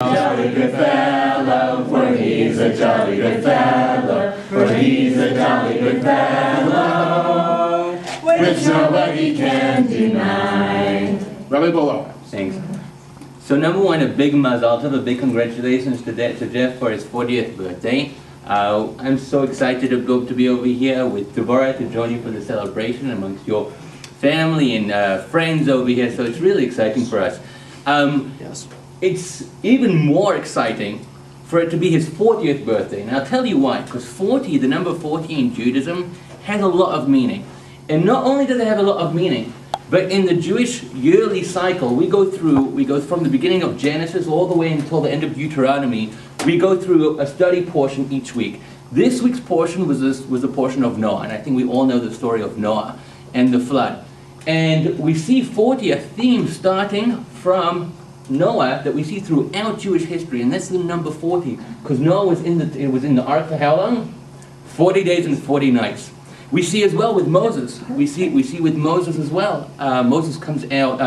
Jolly good fellow, for he's a jolly good fellow, for he's a jolly good fellow, which nobody can deny. Rabbi Bolel. Thanks. So number one, a big mazal tov, a big congratulations to Jeff for his 40th birthday. I'm so excited to be over here with D'var to join you for the celebration amongst your family and friends over here. So it's really exciting for us. Yes. It's even more exciting for it to be his 40th birthday. And I'll tell you why. Because 40, the number 40 in Judaism, has a lot of meaning. And not only does it have a lot of meaning, but in the Jewish yearly cycle, we go from the beginning of Genesis all the way until the end of Deuteronomy. We go through a study portion each week. This week's portion was a portion of Noah, and I think we all know the story of Noah and the flood. And we see 40, a theme starting from Noah that we see throughout Jewish history, and that's the number 40, because Noah was in the ark for how long? 40 days and 40 nights. We see as well with Moses. We see with Moses as well. Moses comes out.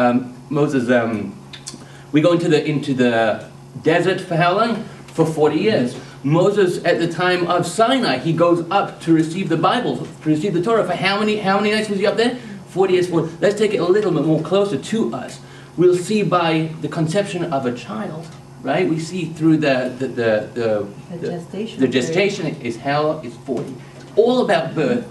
We go into the desert for how long? For 40 years. Moses, at the time of Sinai, he goes up to receive the Bible, to receive the Torah. For how many nights was he up there? 40 years. Let's take it a little bit more closer to us. We'll see by the conception of a child, right? We see through the gestation is how is 40. All about birth.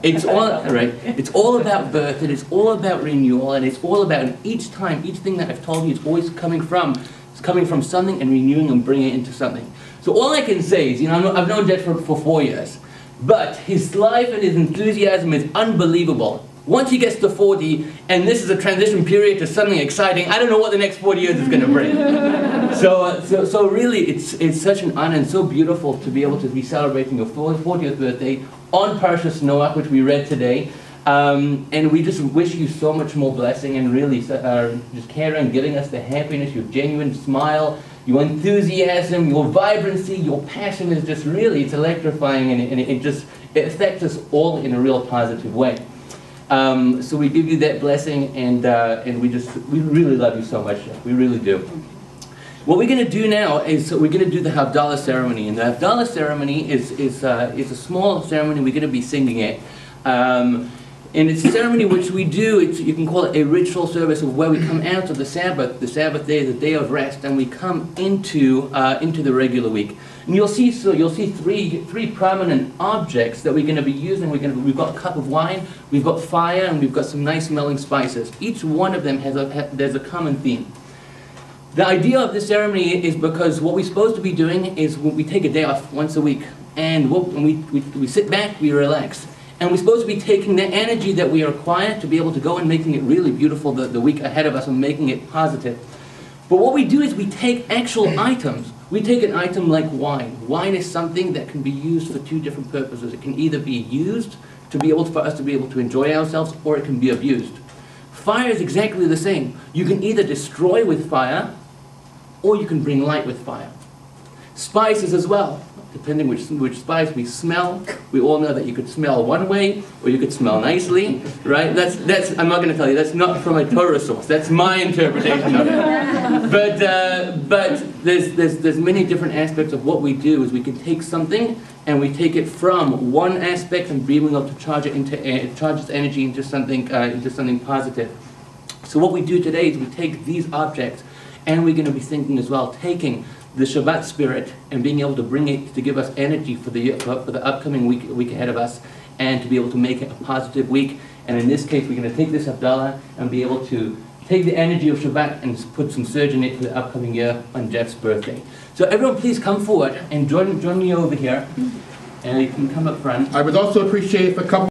It's all right. It's all about birth, and it's all about renewal, and it's all about each thing that I've told you is always coming from something and renewing and bringing it into something. So all I can say is, I've known Jet for 4 years, but his life and his enthusiasm is unbelievable. Once he gets to 40, and this is a transition period to something exciting, I don't know what the next 40 years is going to bring. So really, it's such an honor and so beautiful to be able to be celebrating your 40th birthday on Parshas Noach, which we read today. And we just wish you so much more blessing and really just carry on giving us the happiness, your genuine smile, your enthusiasm, your vibrancy, your passion is just really, it's electrifying, and it affects us all in a real positive way. So we give you that blessing, and we really love you so much. We really do. What we're going to do now is we're going to do the Havdalah ceremony, and the Havdalah ceremony is a small ceremony. We're going to be singing it, and it's a ceremony which we do. You can call it a ritual service of where we come out of the Sabbath. The Sabbath day is the day of rest, and we come into the regular week. And you'll see three prominent objects that we're going to be using. We've got a cup of wine, we've got fire, and we've got some nice smelling spices. Each one of them there's a common theme. The idea of this ceremony is because what we're supposed to be doing is we take a day off once a week, and we sit back, we relax. And we're supposed to be taking the energy that we acquire to be able to go and making it really beautiful the week ahead of us and making it positive. But what we do is we take actual items. We take an item like wine. Wine is something that can be used for two different purposes. It can either be used for us to be able to enjoy ourselves, or it can be abused. Fire is exactly the same. You can either destroy with fire, or you can bring light with fire. Spices as well. Depending which spice we smell, we all know that you could smell one way, or you could smell nicely, right? That's I'm not going to tell you. That's not from a Torah source. That's my interpretation of it. But there's many different aspects of what we do. Is we can take something and we take it from one aspect and be able to charge its energy into something positive. So what we do today is we take these objects, and we're going to be thinking as well, taking the Shabbat spirit and being able to bring it to give us energy for the upcoming week ahead of us, and to be able to make it a positive week. And in this case, we're going to take this Havdalah and be able to take the energy of Shabbat and put some surge in it for the upcoming year on Jeff's birthday. So everyone, please come forward and join me over here, and you can come up front. I would also appreciate if a couple